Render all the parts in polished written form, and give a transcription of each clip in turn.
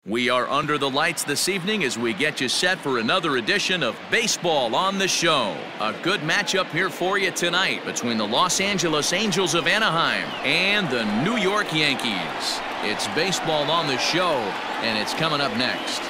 We are under the lights this evening as we get you set for another edition of Baseball on the Show. A good matchup here for you tonight between the Los Angeles Angels of Anaheim and the New York Yankees. It's Baseball on the Show, and it's coming up next.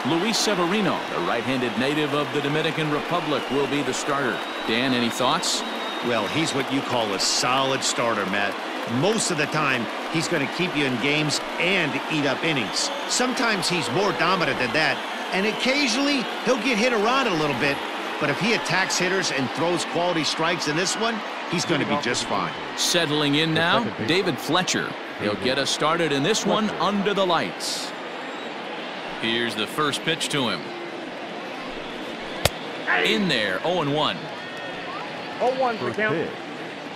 Luis Severino, the right-handed native of the Dominican Republic, will be the starter. Dan, any thoughts? Well, he's what you call a solid starter, Matt. Most of the time, he's going to keep you in games and eat up innings. Sometimes he's more dominant than that, and occasionally he'll get hit around a little bit. But if he attacks hitters and throws quality strikes in this one, he's going to be just fine. Settling in now, David Fletcher. He'll get us started in this one under the lights. Here's the first pitch to him. In there, 0-1. 0-1 for count.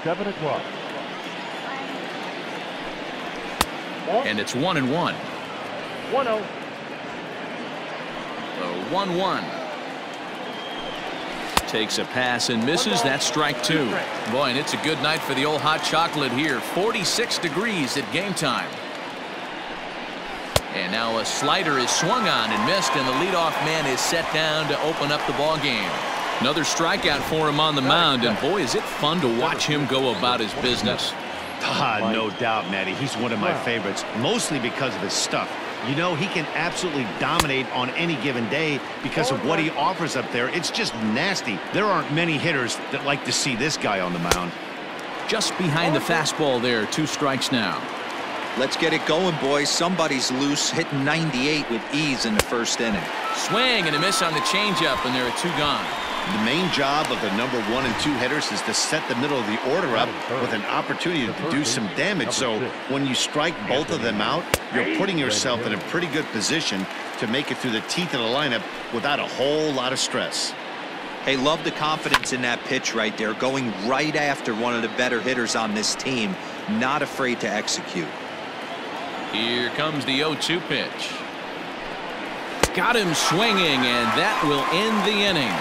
7 o'clock. And it's 1-1. 1-0. The 1-1. Takes a pass and misses. That's strike two. Boy, and it's a good night for the old hot chocolate here. 46 degrees at game time. And now a slider is swung on and missed, and the leadoff man is set down to open up the ball game. Another strikeout for him on the mound, and boy, is it fun to watch him go about his business. No doubt, Matty. He's one of my favorites, mostly because of his stuff. You know, he can absolutely dominate on any given day because of what he offers up there. It's just nasty. There aren't many hitters that like to see this guy on the mound. Just behind the fastball there, 2 strikes now. Let's get it going, boys. Somebody's loose, hitting 98 with ease in the first inning. Swing and a miss on the changeup, and there are 2 gone. The main job of the number 1 and 2 hitters is to set the middle of the order up with an opportunity to do some damage. So when you strike both of them out, you're putting yourself in a pretty good position to make it through the teeth of the lineup without a whole lot of stress. Hey, love the confidence in that pitch right there, going right after one of the better hitters on this team, not afraid to execute. Here comes the 0-2 pitch. Got him swinging, and that will end the inning.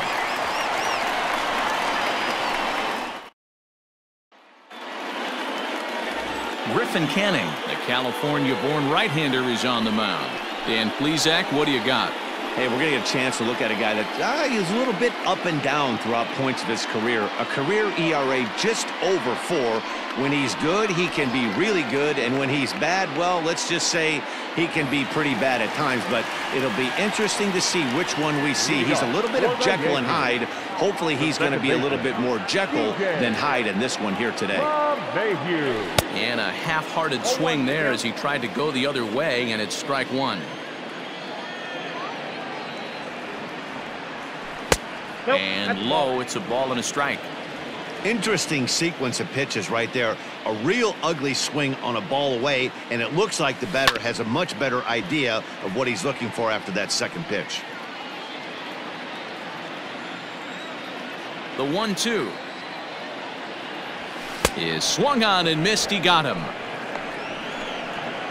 Griffin Canning, the California-born right-hander, is on the mound. Dan Plesac, what do you got? Hey, we're going to get a chance to look at a guy that is a little bit up and down throughout points of his career. A career ERA just over 4. When he's good, he can be really good, and when he's bad, well, let's just say he can be pretty bad at times. But it'll be interesting to see which one we see. He's a little bit of Jekyll and Hyde. Hopefully he's going to be a little bit more Jekyll than Hyde in this one here today. And a half-hearted swing there as he tried to go the other way, and it's strike 1. And low, it's a ball and a strike. Interesting sequence of pitches right there. A real ugly swing on a ball away, and it looks like the batter has a much better idea of what he's looking for after that second pitch. The 1-2 is swung on and missed. He got him.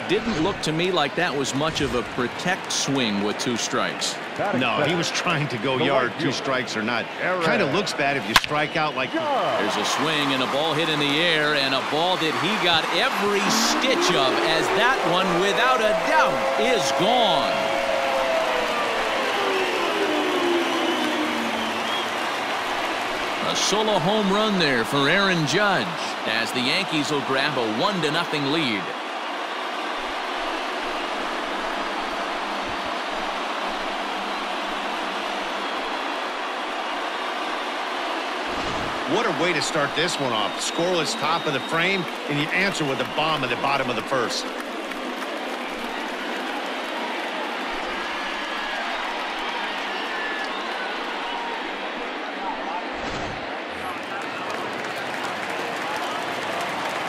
Didn't look to me like that was much of a protect swing with 2 strikes. No, he was trying to go yard, 2 strikes or not. Kind of looks bad if you strike out like. There's a swing and a ball hit in the air, and a ball that he got every stitch of, as that one, without a doubt, is gone. A solo home run there for Aaron Judge, as the Yankees will grab a 1-0 lead. What a way to start this one off. Scoreless top of the frame, and you answer with a bomb at the bottom of the first.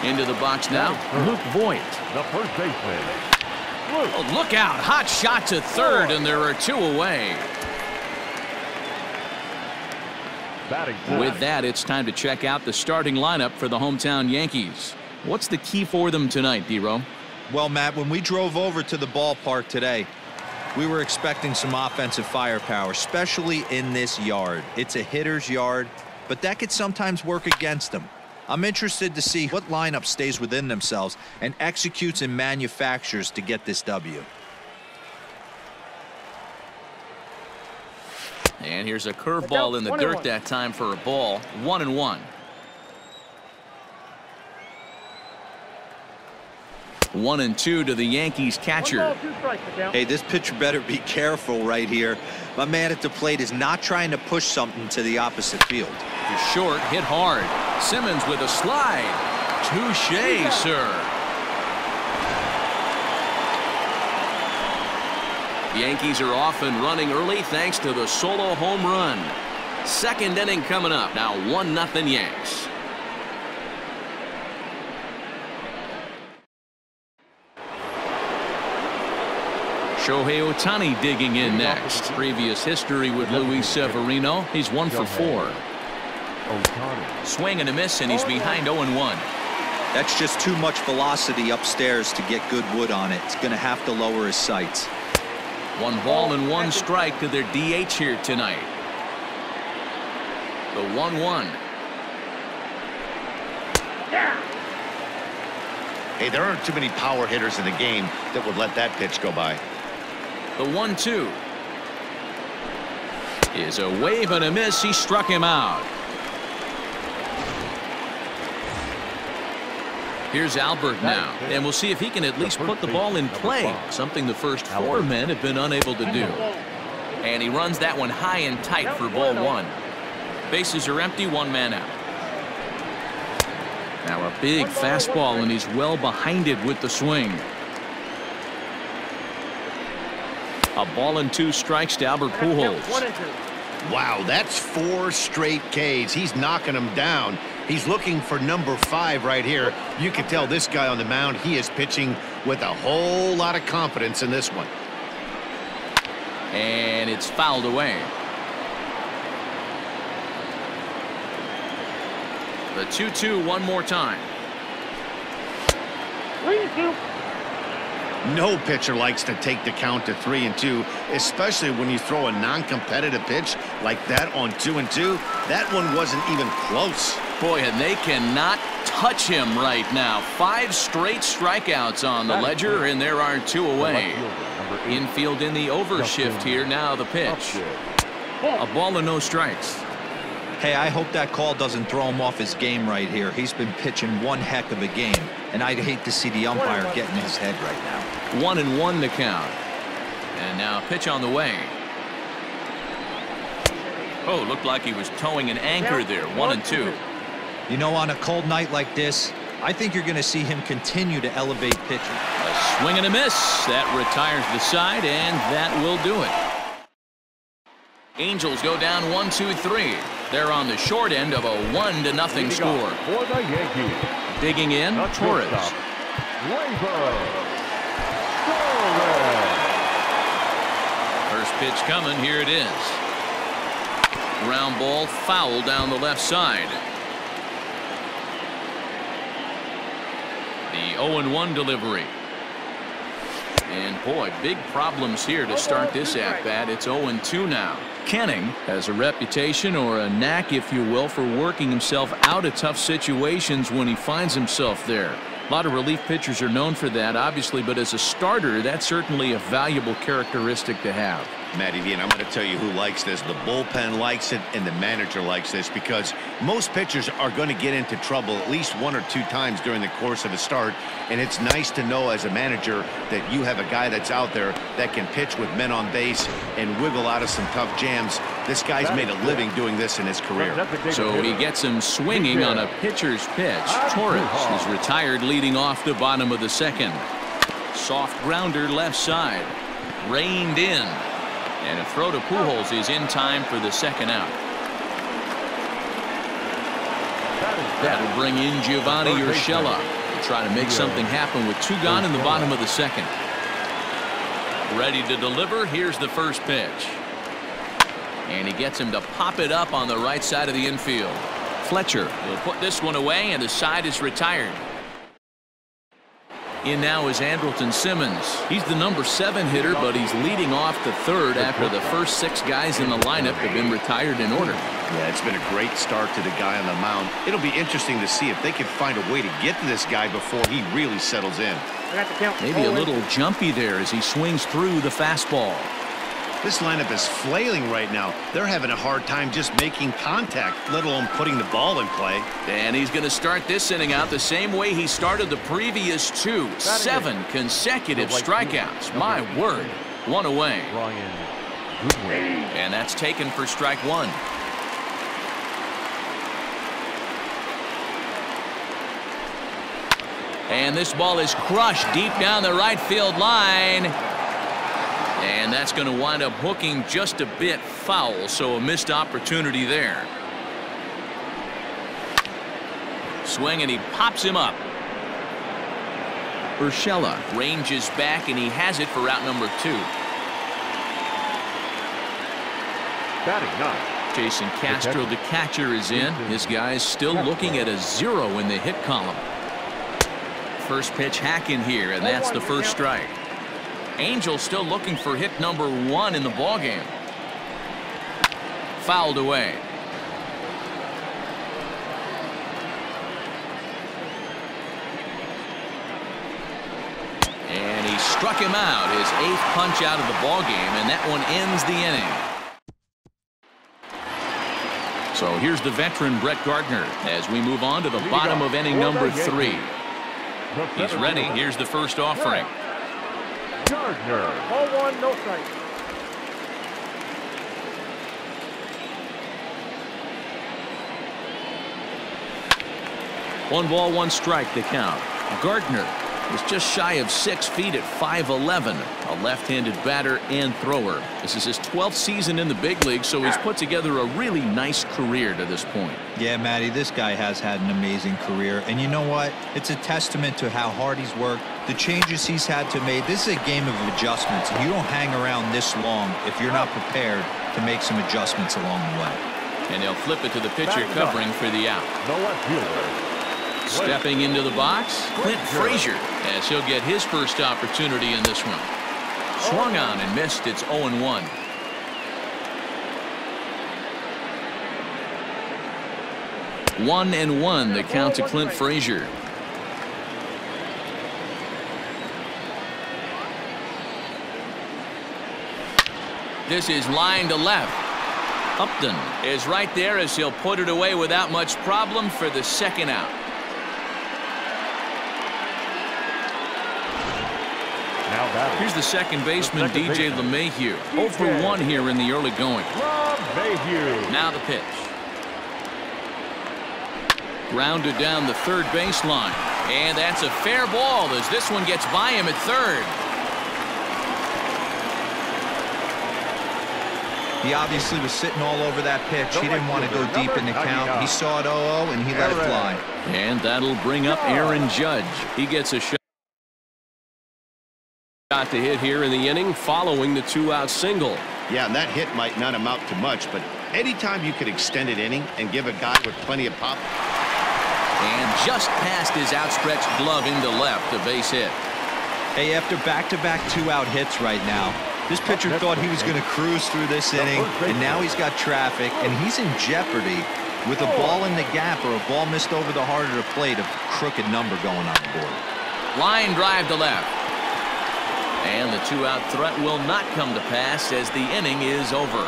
Into the box now, Luke Voigt. The first baseman. Oh, look out. Hot shot to third, and there are 2 away. With that, it's time to check out the starting lineup for the hometown Yankees. What's the key for them tonight, D-Row? Well, Matt, when we drove over to the ballpark today, we were expecting some offensive firepower, especially in this yard. It's a hitter's yard, but that could sometimes work against them. I'm interested to see what lineup stays within themselves and executes and manufactures to get this W. And here's a curveball in the dirt that time for a ball. 1-1. 1-2 to the Yankees catcher. Hey, this pitcher better be careful right here. My man at the plate is not trying to push something to the opposite field. Short, hit hard. Simmons with a slide. Touché, sir. Yankees are off and running early thanks to the solo home run. Second inning coming up. Now 1-0 Yanks. Shohei Ohtani digging in next. Previous history with Luis Severino. He's 1 for 4. Swing and a miss, and he's behind 0-1. That's just too much velocity upstairs to get good wood on it. It's going to have to lower his sights. 1 ball and 1 strike to their DH here tonight. The 1-1. Hey, there aren't too many power hitters in the game that would let that pitch go by. The 1-2 is a wave and a miss. He struck him out. Here's Albert now, and we'll see if he can at least put the ball in play, something the first 4 men have been unable to do. And he runs that one high and tight for ball 1. Bases are empty, 1 man out. Now a big fastball, and he's well behind it with the swing. A ball and 2 strikes to Albert Pujols. Wow, that's 4 straight Ks. He's knocking them down. He's looking for number 5 right here. You can tell this guy on the mound, he is pitching with a whole lot of confidence in this one. And it's fouled away. The 2-2 one more time. 3-2. No pitcher likes to take the count to 3-2, especially when you throw a non-competitive pitch like that on 2-2. That one wasn't even close. Boy, and they cannot touch him right now. 5 straight strikeouts on the ledger, and there are 2 away. Infield in the overshift here. Now the pitch. A ball and no strikes. Hey, I hope that call doesn't throw him off his game right here. He's been pitching one heck of a game, and I'd hate to see the umpire get in his head right now. 1-1 the count. And now a pitch on the way. Oh, looked like he was towing an anchor there. 1-2. You know, on a cold night like this, I think you're going to see him continue to elevate pitching. A swing and a miss. That retires the side, and that will do it. Angels go down 1-2-3. They're on the short end of a 1-0 score. For the Yankees, Digging in, Torres. First pitch coming. Here it is. Ground ball foul down the left side. The 0-1 delivery. And boy, big problems here to start this at-bat. It's 0-2 now. Canning has a reputation, or a knack if you will, for working himself out of tough situations when he finds himself there. A lot of relief pitchers are known for that, obviously, but as a starter, that's certainly a valuable characteristic to have. Matty V, and I'm going to tell you who likes this. The bullpen likes it, and the manager likes this, because most pitchers are going to get into trouble at least 1 or 2 times during the course of a start, and it's nice to know as a manager that you have a guy that's out there that can pitch with men on base and wiggle out of some tough jams. This guy's made a living doing this in his career. So he gets him swinging on a pitcher's pitch. Torres is retired leading off the bottom of the second. Soft grounder left side. Reined in. And a throw to Pujols is in time for the second out. That'll bring in Giovanni Urshela to try to make something happen with 2 gone in the bottom of the second. Ready to deliver. Here's the first pitch. And he gets him to pop it up on the right side of the infield. Fletcher will put this one away, and the side is retired. In now is Andrelton Simmons. He's the number 7 hitter, but he's leading off the 3rd after the first 6 guys in the lineup have been retired in order. Yeah, it's been a great start to the guy on the mound. It'll be interesting to see if they can find a way to get to this guy before he really settles in. Maybe a little jumpy there as he swings through the fastball. This lineup is flailing right now. They're having a hard time just making contact, let alone putting the ball in play. And he's going to start this inning out the same way he started the previous two. 7 consecutive strikeouts. My word. 1 away. And that's taken for strike 1. And this ball is crushed deep down the right field line. And that's going to wind up hooking just a bit foul, so a missed opportunity there. Swing, and he pops him up. Urshela ranges back, and he has it for out number 2. Batting 9. Jason Castro, the catcher, is in. His guy is still looking at a 0 in the hit column. First pitch hack in here, and that's the first strike. Angels still looking for hit number 1 in the ballgame. Fouled away. And he struck him out, his 8th punch out of the ballgame, and that one ends the inning. So here's the veteran Brett Gardner as we move on to the bottom of inning number 3. He's ready. Here's the first offering. Gardner. Ball 1, no strike. One ball, 1 strike, the count. Gardner is just shy of 6 feet at 5'11", a left-handed batter and thrower. This is his 12th season in the big league, so he's put together a really nice career to this point. Yeah, Matty, this guy has had an amazing career. And you know what? It's a testament to how hard he's worked, the changes he's had to make. This is a game of adjustments. You don't hang around this long if you're not prepared to make some adjustments along the way. And they'll flip it to the pitcher covering for the out. The left fielder. Stepping into the box, Clint Frazier, as he'll get his first opportunity in this one. Swung on and missed. It's 0-1. One and 1, the count to Clint Frazier. This is line to left. Upton is right there as he'll put it away without much problem for the second out. Here's the second baseman, DJ LeMahieu. 0 for 1 here in the early going. Now the pitch. Grounded down the third baseline. And that's a fair ball as this one gets by him at third. He obviously was sitting all over that pitch. He didn't want to go deep in the count. He saw it 0-0 and he let it fly. And that'll bring up Aaron Judge. He gets a shot to hit here in the inning following the 2-out single. Yeah, and that hit might not amount to much, but anytime you could extend an inning and give a guy with plenty of pop. And just past his outstretched glove into left, a base hit. Hey, after back-to-back 2-out hits right now, this pitcher thought he was going to cruise through this inning, and now he's got traffic, and he's in jeopardy with a ball in the gap or a ball missed over the heart of the plate, a crooked number going on the board. Line drive to left. And the 2-out threat will not come to pass as the inning is over.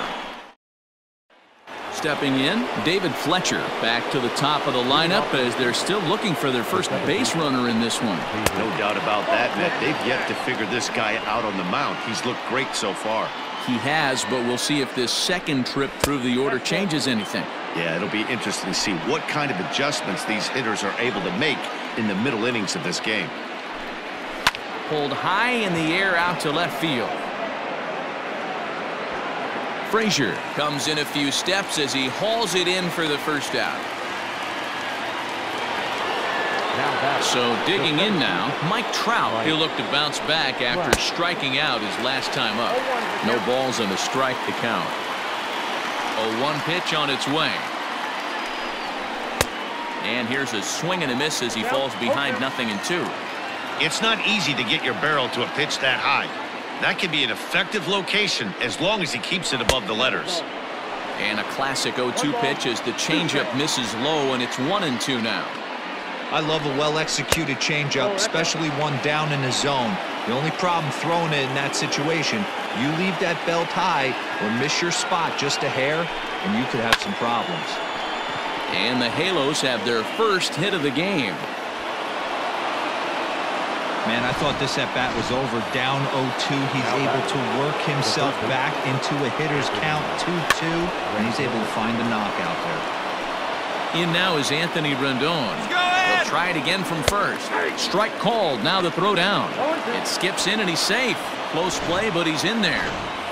Stepping in, David Fletcher back to the top of the lineup as they're still looking for their first base runner in this one. No doubt about that, Matt. They've yet to figure this guy out on the mound. He's looked great so far. He has, but we'll see if this second trip through the order changes anything. Yeah, it'll be interesting to see what kind of adjustments these hitters are able to make in the middle innings of this game. Pulled high in the air out to left field. Frazier comes in a few steps as he hauls it in for the first out. So digging in now, Mike Trout. He'll look to bounce back after striking out his last time up. No balls and a strike to count. 0-1 pitch on its way. And here's a swing and a miss as he falls behind 0-2. It's not easy to get your barrel to a pitch that high. That can be an effective location as long as he keeps it above the letters. And a classic 0-2 pitch as the changeup misses low, and it's 1-2 now. I love a well-executed changeup, especially one down in the zone. The only problem throwing it in that situation, you leave that belt high or miss your spot just a hair, and you could have some problems. And the Halos have their first hit of the game. Man, I thought this at-bat was over. Down 0-2. He's able to work himself back into a hitter's count 2-2, and he's able to find a knockout there. In now is Anthony Rendon. He'll try it again from first. Strike called. Now the throw down. It skips in, and he's safe. Close play, but he's in there.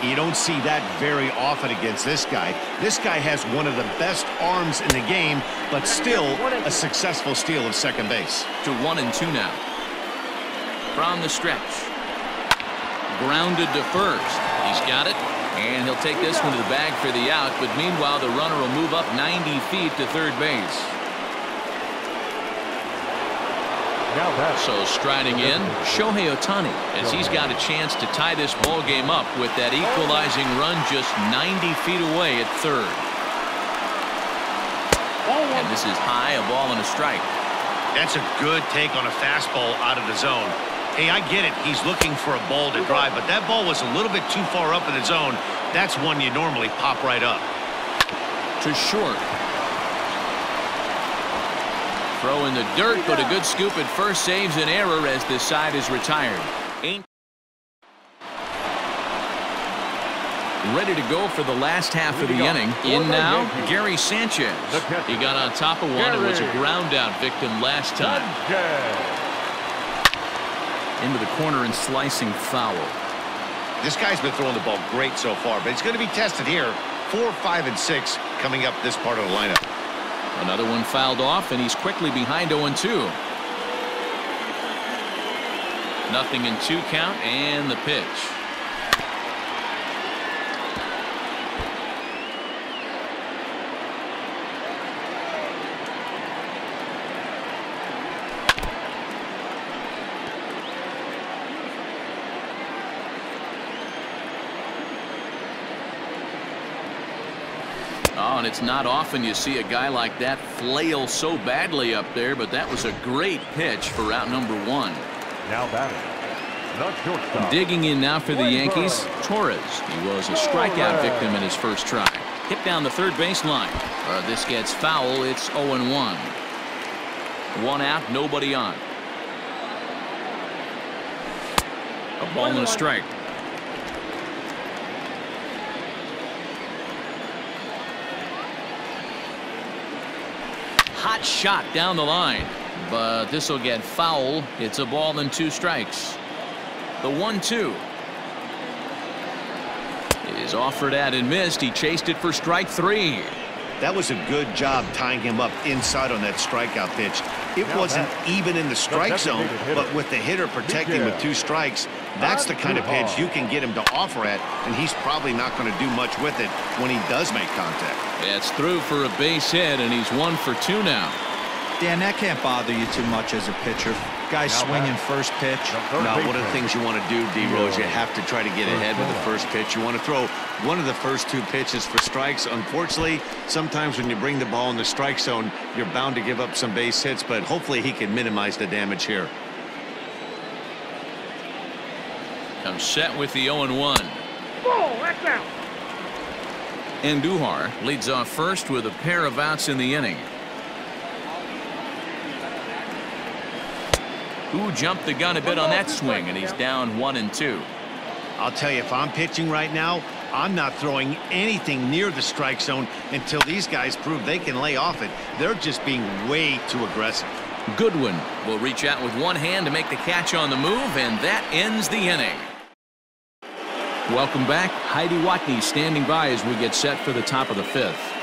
You don't see that very often against this guy. This guy has one of the best arms in the game, but still a successful steal of second base. To 1-2 now. From the stretch. Grounded to first. He's got it. And he'll take this one to the bag for the out, but meanwhile the runner will move up 90 feet to third base. So striding in, Shohei Ohtani, as he's got a chance to tie this ball game up with that equalizing run just 90 feet away at third. And this is high, a ball and a strike. That's a good take on a fastball out of the zone. Hey, I get it. He's looking for a ball to drive, but that ball was a little bit too far up in the zone. That's one you normally pop right up. To short. Throw in the dirt, but a good scoop at first saves an error as this side is retired. Ready to go for the last half of the inning. In now, Gary Sanchez. He got on top of one. It was a ground out victim last time. Into the corner and slicing foul. This guy's been throwing the ball great so far, but he's going to be tested here. 4, 5, and 6 coming up this part of the lineup. Another one fouled off, and he's quickly behind 0-2. Nothing in 2 count, and the pitch. Oh, and it's not often you see a guy like that flail so badly up there, but that was a great pitch for out number 1. Now batting, the shortstop. Digging in now for the Yankees, Torres. He was a strikeout victim in his first try. Hit down the third base line. This gets foul. It's 0-1. 1 out, nobody on. A ball and a strike. Hot shot down the line, but this will get foul. It's a ball and 2 strikes. The 1-2 is offered at and missed. He chased it for strike 3. That was a good job tying him up inside on that strikeout pitch. It wasn't even in the strike zone, but with the hitter protecting with 2 strikes, that's the kind of pitch you can get him to offer at, and he's probably not going to do much with it when he does make contact. It's through for a base hit, and he's 1 for 2 now. Dan, that can't bother you too much as a pitcher. Guys swinging first pitch. No, one of the things you want to do, D-Rose, you have to try to get ahead with the first pitch. You want to throw one of the first 2 pitches for strikes. Unfortunately, sometimes when you bring the ball in the strike zone, you're bound to give up some base hits, but hopefully he can minimize the damage here. Comes set with the 0-1. That's out. Andujar leads off first with a pair of outs in the inning. Who jumped the gun a bit on that swing, and he's down 1-2. I'll tell you, if I'm pitching right now, I'm not throwing anything near the strike zone until these guys prove they can lay off it. They're just being way too aggressive. Goodwin will reach out with one hand to make the catch on the move, and that ends the inning. Welcome back. Heidi Watney standing by as we get set for the top of the 5th.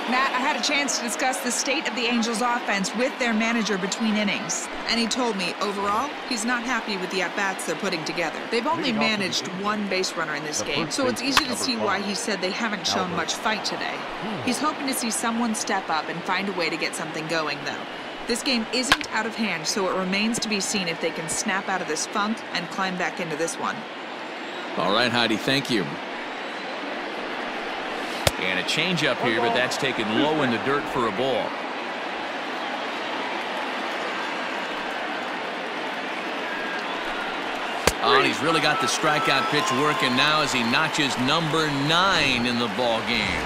Matt, I had a chance to discuss the state of the Angels offense with their manager between innings, and he told me overall he's not happy with the at-bats they're putting together. They've only managed 1 base runner in this game, so it's easy to see why he said they haven't shown much fight today. He's hoping to see someone step up and find a way to get something going, though. This game isn't out of hand, so it remains to be seen if they can snap out of this funk and climb back into this one. All right, Heidi, thank you. And a changeup here, but that's taken low in the dirt for a ball. Oh, he's really got the strikeout pitch working now as he notches number 9 in the ball game.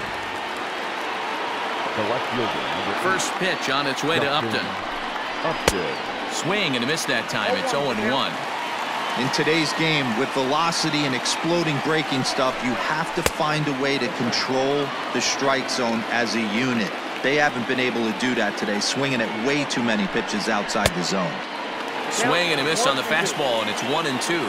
First pitch on its way to Upton. Swing and a miss that time. It's 0-1. In today's game, with velocity and exploding breaking stuff, you have to find a way to control the strike zone as a unit. They haven't been able to do that today, swinging at way too many pitches outside the zone. Swing and a miss on the fastball, and it's 1-2.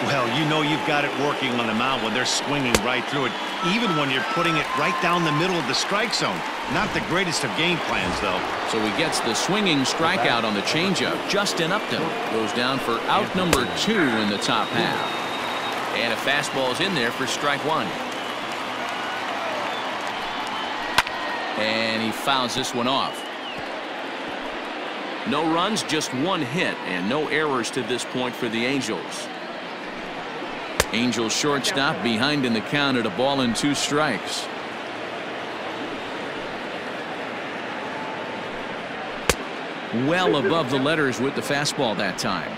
Well, you know you've got it working on the mound when they're swinging right through it, even when you're putting it right down the middle of the strike zone. Not the greatest of game plans, though. So he gets the swinging strikeout on the changeup. Justin Upton goes down for out number 2 in the top half. And a fastball's in there for strike 1. And he fouls this one off. No runs, just 1 hit, and no errors to this point for the Angels. Angels shortstop behind in the count at 1-2 strikes. Well above the letters with the fastball that time.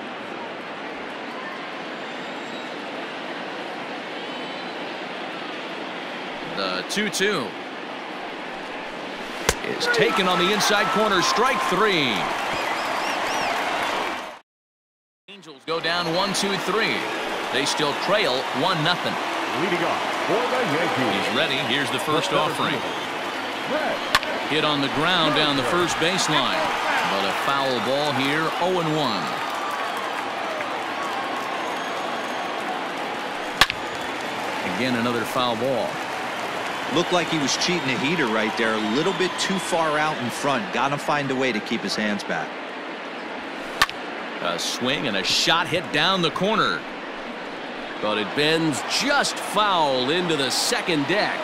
The 2-2 is taken on the inside corner. Strike 3. Angels go down 1-2-3. They still trail 1-0. Leading off for the Yankees. He's ready. Here's the first offering. Hit on the ground down the first baseline. But a foul ball here, 0-1. Again, another foul ball. Looked like he was cheating a heater right there. A little bit too far out in front. Got to find a way to keep his hands back. A swing and a shot hit down the corner. But it bends just foul into the second deck.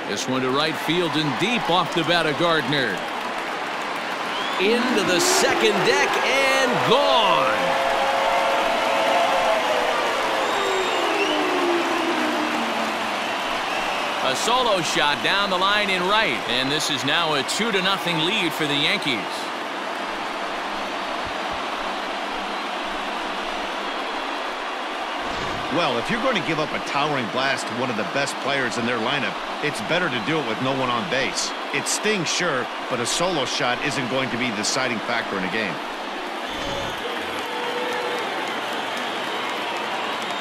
This one to right field and deep off the bat of Gardner. Into the second deck and gone. A solo shot down the line in right, and this is now a 2-0 lead for the Yankees. Well, if you're going to give up a towering blast to one of the best players in their lineup, it's better to do it with no one on base. It stings, sure, but a solo shot isn't going to be the deciding factor in a game.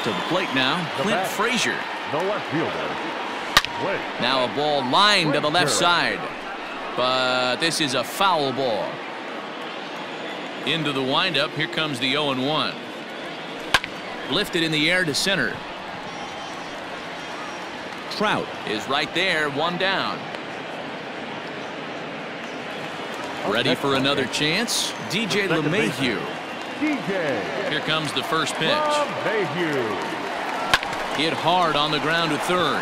To the plate now, Clint Frazier. The left fielder. Now a ball lined to the left side, but this is a foul ball. Into the windup, here comes the 0-1. Lifted in the air to center. Trout is right there, 1 down. Ready for another chance? DJ LeMahieu. Here comes the first pitch. Hit hard on the ground to third.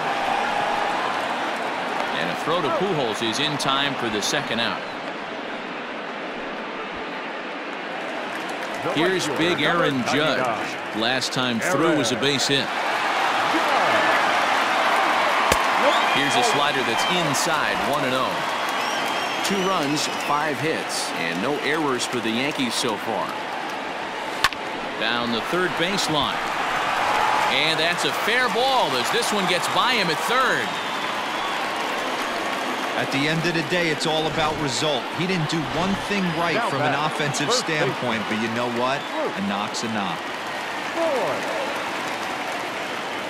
And a throw to Pujols is in time for the second out. Here's big Aaron Judge. Last time through was a base hit. Here's a slider that's inside, 1-0. 2 runs, 5 hits, and no errors for the Yankees so far. Down the third baseline. And that's a fair ball as this one gets by him at third. At the end of the day, it's all about result. He didn't do one thing right from an offensive standpoint, but you know what? A knock's a knock.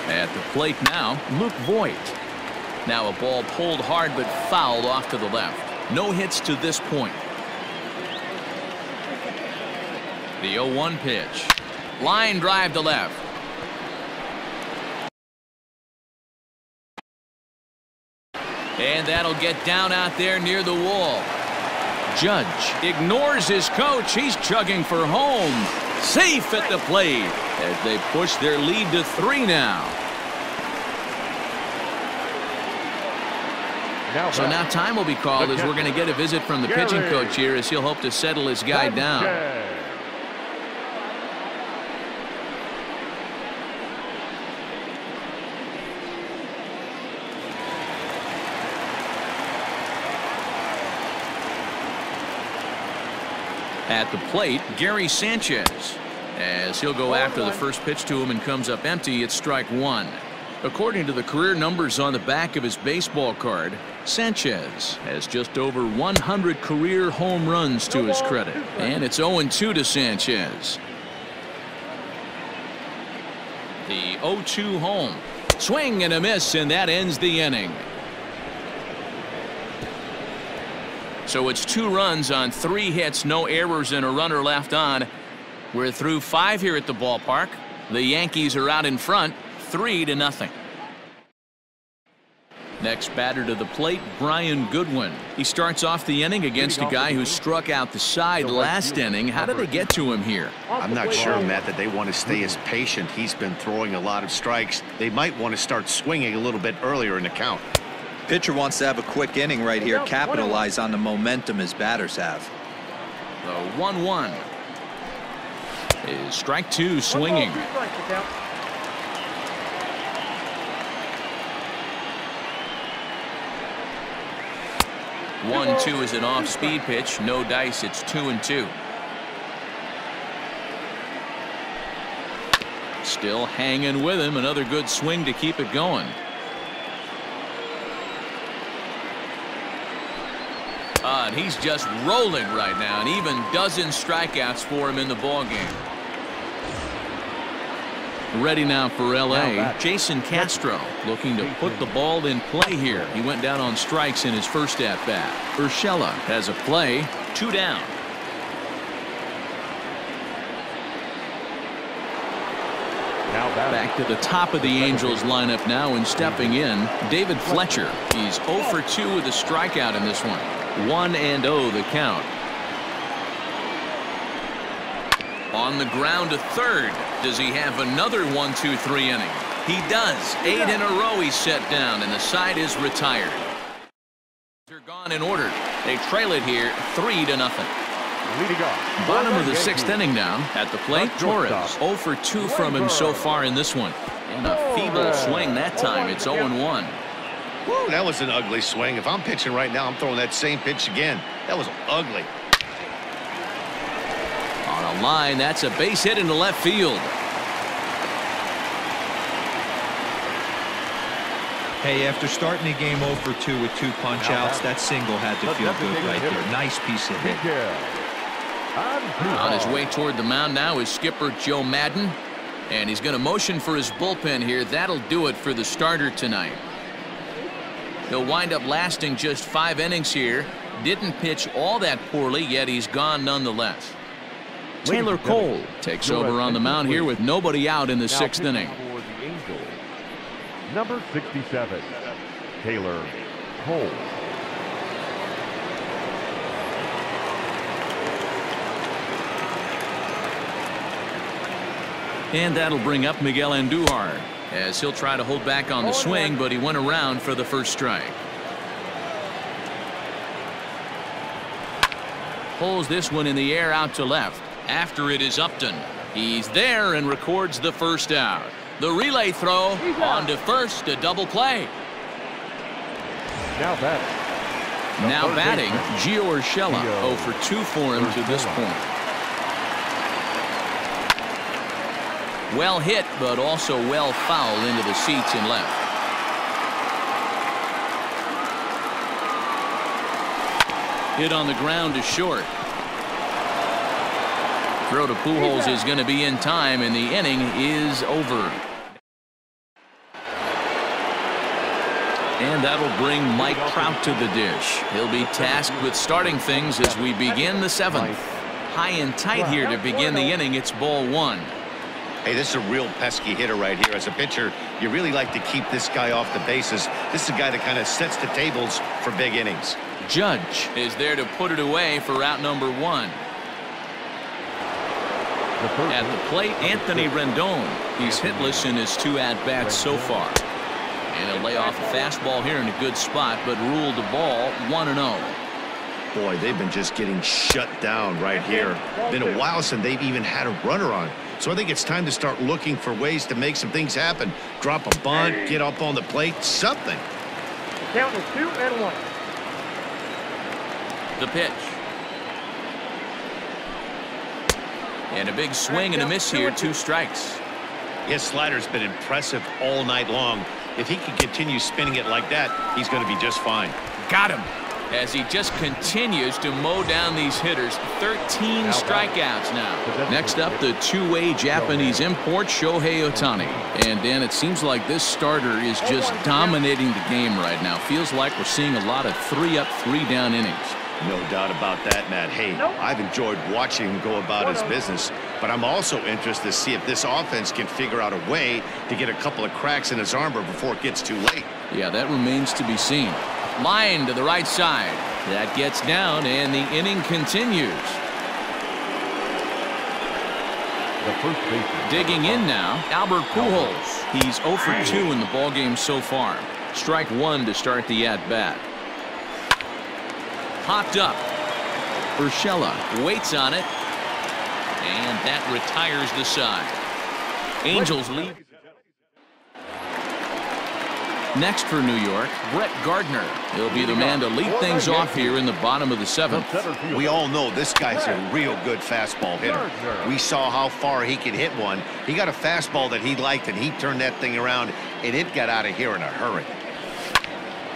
At the plate now, Luke Voit. Now a ball pulled hard but fouled off to the left. No hits to this point. The 0-1 pitch. Line drive to left. And that'll get down out there near the wall. Judge ignores his coach. He's chugging for home. Safe at the plate as they push their lead to 3 now. So now time will be called as we're going to get a visit from the pitching coach here as he'll hope to settle his guy down. At the plate, Gary Sanchez. As he'll go after the first pitch to him and comes up empty, it's strike one. According to the career numbers on the back of his baseball card, Sanchez has just over 100 career home runs to his credit. And it's 0-2 to Sanchez. The 0-2 home. Swing and a miss, and that ends the inning. So it's 2 runs on 3 hits, no errors, and a runner left on. We're through 5 here at the ballpark. The Yankees are out in front, 3-0. Next batter to the plate, Brian Goodwin. He starts off the inning against a guy who struck out the side last inning. How did they get to him here? I'm not sure, Matt, that they want to stay as patient. He's been throwing a lot of strikes. They might want to start swinging a little bit earlier in the count. Pitcher wants to have a quick inning right here, capitalize on the momentum his batters have. The 1-1 is strike 2 swinging. 1-2 is an off-speed pitch. No dice. It's 2-2. Still hanging with him. Another good swing to keep it going. And he's just rolling right now, and even dozen strikeouts for him in the ballgame. Ready now for L.A. Jason Castro looking to put the ball in play here. He went down on strikes in his first at-bat. Urshela has a play. 2 down. Back to the top of the Angels lineup now, and stepping in, David Fletcher. He's 0 for 2 with a strikeout in this one. 1-0 the count. On the ground to third. Does he have another 1-2-3 inning? He does. 8 in a row he's set down, and the side is retired. They're gone in order. They trail it here 3-0. Bottom of the 6th inning now. At the plate, Torres. 0 for 2 from him so far in this one. And a feeble swing that time. It's 0-1. Woo, that was an ugly swing. If I'm pitching right now, I'm throwing that same pitch again. That was ugly. On a line, that's a base hit into left field. Hey, after starting the game 0 for 2 with 2 punch-outs, that single had to feel good right there. Nice piece of hit. On his way toward the mound now is skipper Joe Madden. And he's going to motion for his bullpen here. That'll do it for the starter tonight. He'll wind up lasting just 5 innings here. Didn't pitch all that poorly, yet he's gone nonetheless. Taylor Cole takes over on the mound here with nobody out in the 6th inning. Number 67, Taylor Cole. And that'll bring up Miguel Andujar, as he'll try to hold back on the swing, but he went around for the first strike. Pulls this one in the air out to left. After it is Upton. He's there and records the first out. The relay throw on to first, a double play. Now batting, Gio Urshela. 0 for 2 for him to this point. Well hit, but also well fouled into the seats and left. Hit on the ground to short. Throw to Pujols is going to be in time, and the inning is over. And that'll bring Mike Trout to the dish. He'll be tasked with starting things as we begin the 7th. High and tight here to begin the inning. It's ball 1. Hey, this is a real pesky hitter right here. As a pitcher, you really like to keep this guy off the bases. This is a guy that kind of sets the tables for big innings. Judge is there to put it away for out number 1. At the plate, Anthony Rendon. He's hitless in his 2 at-bats so far. And he'll lay off a fastball here in a good spot, but ruled the ball 1-0. Boy, they've been just getting shut down right here. Been a while since they've even had a runner on. So I think it's time to start looking for ways to make some things happen. Drop a bunt, get up on the plate, something. Count is 2-1. The pitch. And a big swing and a miss here, 2 strikes. His slider's been impressive all night long. If he can continue spinning it like that, he's going to be just fine. Got him. As he just continues to mow down these hitters. 13 strikeouts now. Next up, the two-way Japanese import, Shohei Ohtani. And, Dan, it seems like this starter is just dominating the game right now. Feels like we're seeing a lot of 3-up, 3-down innings. No doubt about that, Matt. Hey, I've enjoyed watching him go about his business, but I'm also interested to see if this offense can figure out a way to get a couple of cracks in his armor before it gets too late. Yeah, that remains to be seen. Line to the right side. That gets down, and the inning continues. The first baseman. Digging in now, Albert Pujols. He's 0 for 2 in the ballgame so far. Strike 1 to start the at-bat. Popped up. Urshela waits on it. And that retires the side. Angels lead. Next for New York, Brett Gardner. He'll be the man to lead things off here in the bottom of the 7th. We all know this guy's a real good fastball hitter. We saw how far he could hit one. He got a fastball that he liked, and he turned that thing around, and it got out of here in a hurry.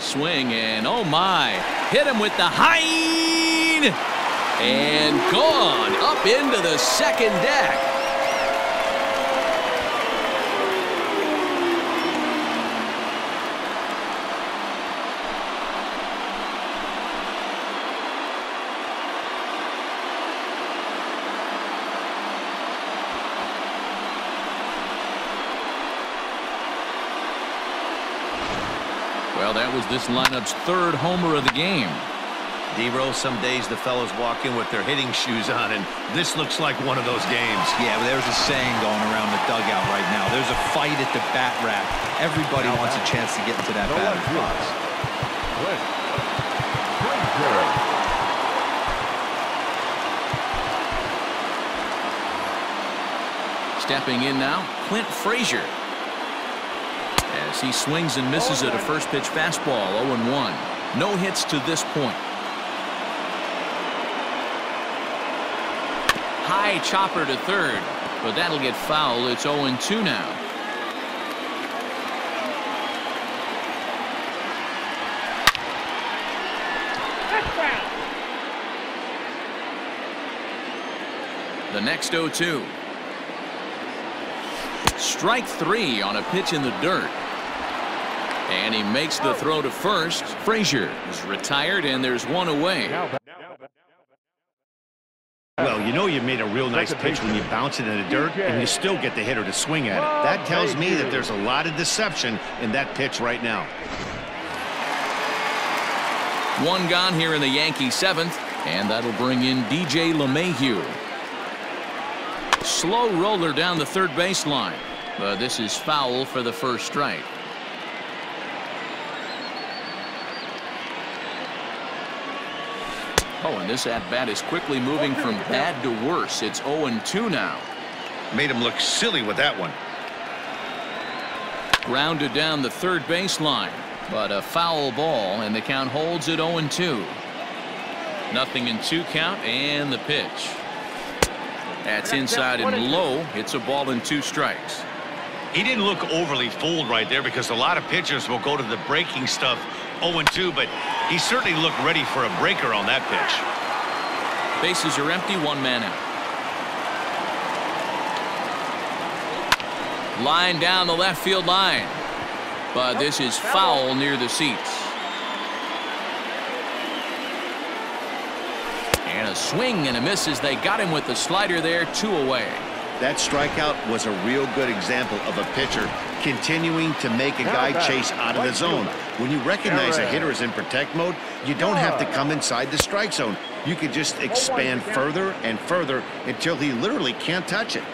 Swing, and oh my, hit him with the hind, and gone up into the second deck. Well, that was this lineup's 3rd homer of the game. D-Roll, some days the fellows walk in with their hitting shoes on, and this looks like one of those games. Yeah, but there's a saying going around the dugout right now. There's a fight at the bat rack. Everybody wants a chance to get into that batter's box. Stepping in now, Clint Frazier. As he swings and misses at a first pitch fastball, 0-1. No hits to this point. High chopper to third, but that'll get foul. It's 0-2 now. The next 0-2. Strike 3 on a pitch in the dirt. And he makes the throw to first. Frazier is retired, and there's one away. Well, you know you made a real nice pitch when you bounce it in the dirt and you still get the hitter to swing at it. That tells me that there's a lot of deception in that pitch right now. One gone here in the Yankee 7th, and that'll bring in DJ LeMahieu. Slow roller down the third baseline, but this is foul for the first strike. Oh, and this at-bat is quickly moving from bad to worse. It's 0-2 now. Made him look silly with that one. Grounded down the third baseline, but a foul ball, and the count holds at 0-2. 0-2 count, and the pitch. That's inside and low. It's a ball and 2 strikes. He didn't look overly fooled right there because a lot of pitchers will go to the breaking stuff 0-2, but he certainly looked ready for a breaker on that pitch. Bases are empty, 1 man out. Line down the left field line, but this is foul near the seats. And a swing and a miss as they got him with the slider there, 2 away. That strikeout was a real good example of a pitcher continuing to make a guy chase out of the zone. When you recognize a hitter is in protect mode, you don't have to come inside the strike zone. You can just expand further and further until he literally can't touch it.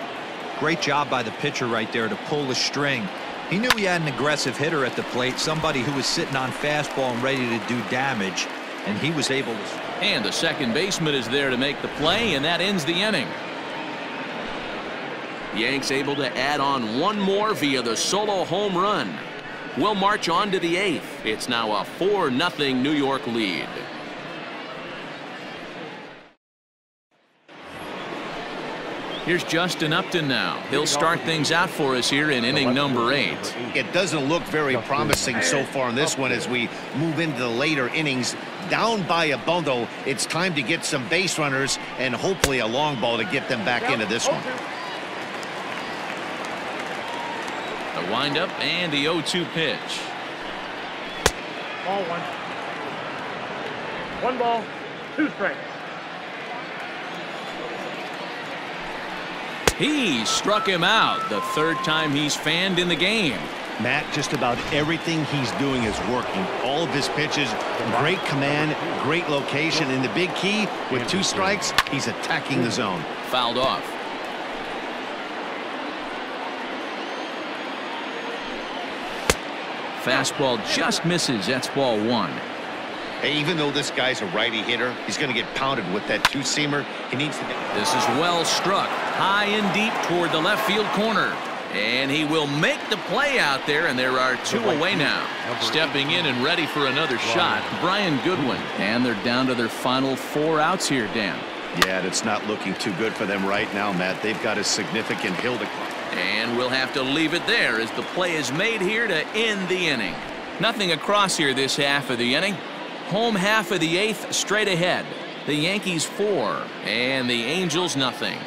Great job by the pitcher right there to pull the string. He knew he had an aggressive hitter at the plate, somebody who was sitting on fastball and ready to do damage, and he was able to. And the second baseman is there to make the play, and that ends the inning. Yanks able to add on 1 more via the solo home run. We'll march on to the 8th. It's now a 4-0 New York lead. Here's Justin Upton now. He'll start things out for us here in inning number 8. It doesn't look very promising so far in this one as we move into the later innings. Down by a bundle, it's time to get some base runners and hopefully a long ball to get them back into this one. The windup and the 0-2 pitch. Ball 1. 1 ball, 2 strikes. He struck him out, the third time he's fanned in the game. Matt, just about everything he's doing is working. All of his pitches, great command, great location, and the big key, with 2 strikes, he's attacking the zone. Fouled off. Fastball just misses. That's ball 1. Hey, even though this guy's a righty hitter, he's going to get pounded with that 2-seamer. He needs to get... This is well struck, high and deep toward the left field corner. And he will make the play out there, and there are 2 away now. Stepping in and ready for another shot, Brian Goodwin. And they're down to their final 4 outs here, Dan. Yeah, it's not looking too good for them right now, Matt. They've got a significant hill to climb. And we'll have to leave it there as the play is made here to end the inning. Nothing across here this half of the inning. Home half of the 8th straight ahead. The Yankees 4 and the Angels nothing.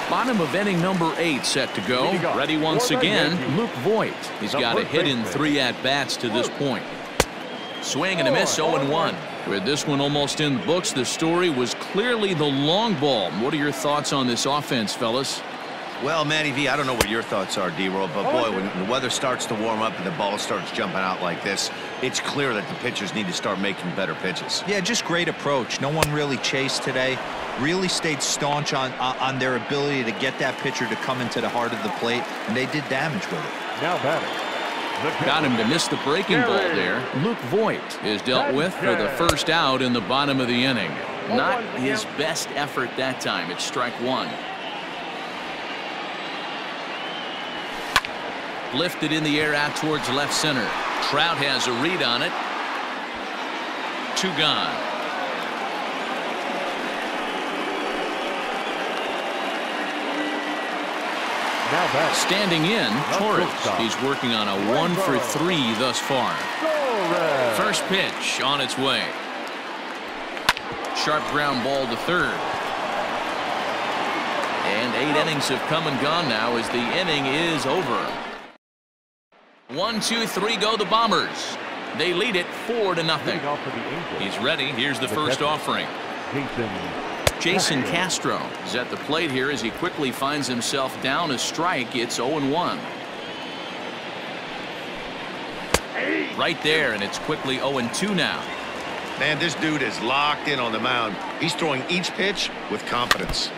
Bottom of inning number 8 set to go. Ready once again, Luke Voigt. He's got a hit in 3 at-bats to this point. Swing and a miss, 0-1. With this one almost in the books, the story was clearly the long ball. What are your thoughts on this offense, fellas? Well, Matty V, I don't know what your thoughts are, D-Roll, but boy, when the weather starts to warm up and the ball starts jumping out like this, it's clear that the pitchers need to start making better pitches. Yeah, just great approach. No one really chased today. Really stayed staunch on their ability to get that pitcher to come into the heart of the plate, and they did damage with it. Now batting. Got him to miss the breaking ball there. Luke Voigt is dealt with for the first out in the bottom of the inning. Not his best effort that time. It's strike 1. Lifted in the air out towards left center. Trout has a read on it. 2 gone. Standing in, Torres. He's working on a 1 for 3 thus far. First pitch on its way. Sharp ground ball to third. And 8 innings have come and gone now as the inning is over. 1, 2, 3 go the Bombers. They lead it 4-0. He's ready. Here's the first offering. Jason Castro is at the plate here as he quickly finds himself down a strike. It's 0-1. Right there, and it's quickly 0-2 now. Man, this dude is locked in on the mound. He's throwing each pitch with confidence.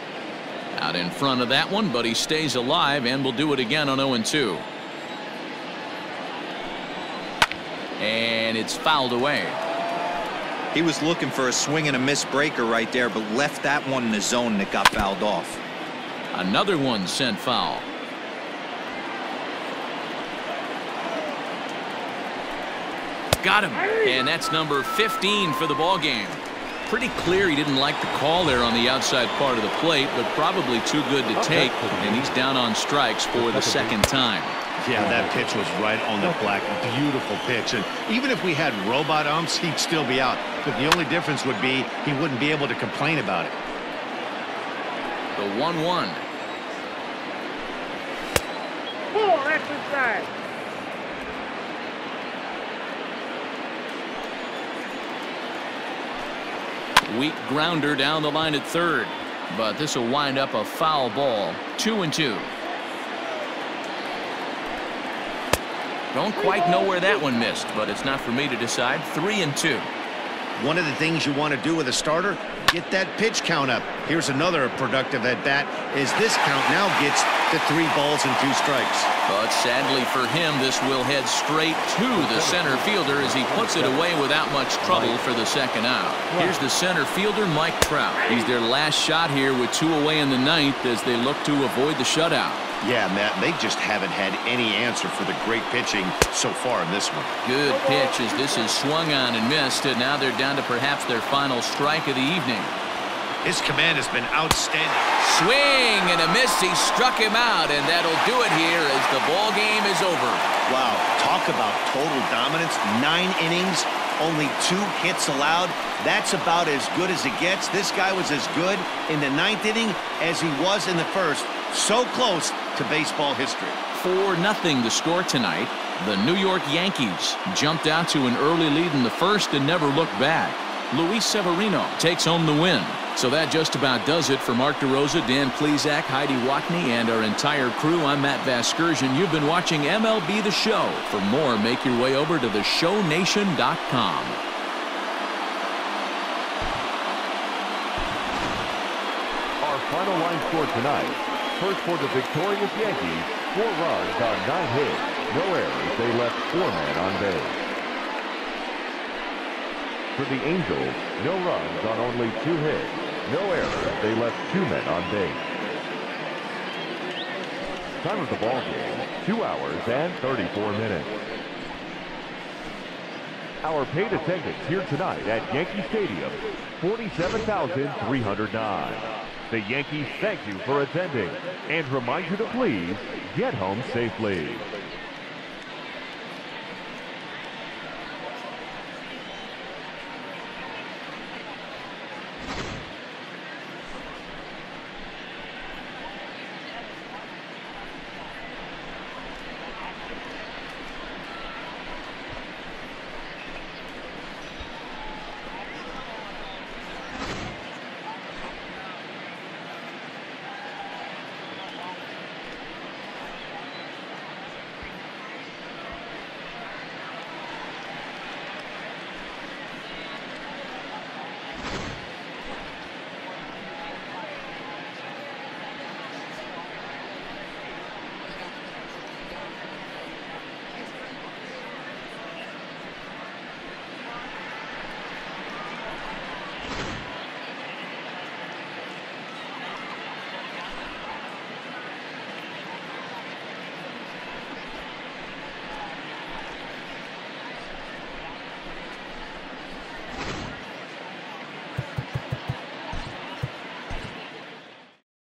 Out in front of that one, but he stays alive and will do it again on 0-2. And it's fouled away. He was looking for a swing and a miss breaker right there, but left that one in the zone that got fouled off. Another one sent foul. Got him, and that's number 15 for the ball game. Pretty clear he didn't like the call there on the outside part of the plate, but probably too good to take, and he's down on strikes for the second time. Yeah, that pitch was right on the black. Beautiful pitch. And even if we had robot umps, he'd still be out. But the only difference would be he wouldn't be able to complain about it. The 1-1. Full exercise. Weak grounder down the line at third. But this will wind up a foul ball. 2-2. Don't quite know where that one missed, but it's not for me to decide. 3-2. One of the things you want to do with a starter, get that pitch count up. Here's another productive at bat as this count now gets to 3 balls and 2 strikes. But sadly for him, this will head straight to the center fielder as he puts it away without much trouble for the second out. Here's the center fielder, Mike Trout. He's their last shot here with 2 away in the 9th as they look to avoid the shutout. Yeah, Matt, they just haven't had any answer for the great pitching so far in this one. Good pitch as this is swung on and missed, and now they're down to perhaps their final strike of the evening. His command has been outstanding. Swing and a miss. He struck him out, and that'll do it here as the ball game is over. Wow, talk about total dominance. 9 innings, only 2 hits allowed. That's about as good as it gets. This guy was as good in the 9th inning as he was in the 1st. So close to baseball history. 4-0 the score tonight. The New York Yankees jumped out to an early lead in the 1st and never looked back. Luis Severino takes home the win. So that just about does it for Mark DeRosa, Dan Plesac, Heidi Watney, and our entire crew. I'm Matt Vasgersian. You've been watching MLB The Show. For more, make your way over to theshownation.com. Our final line score tonight. First for the victorious Yankees, 4 runs on 9 hits. No errors. They left 4 men on base. For the Angels, no runs on only 2 hits. No errors. They left 2 men on base. Time of the ball game, 2 hours and 34 minutes. Our paid attendance here tonight at Yankee Stadium, 47,309. The Yankees thank you for attending and remind you to please get home safely.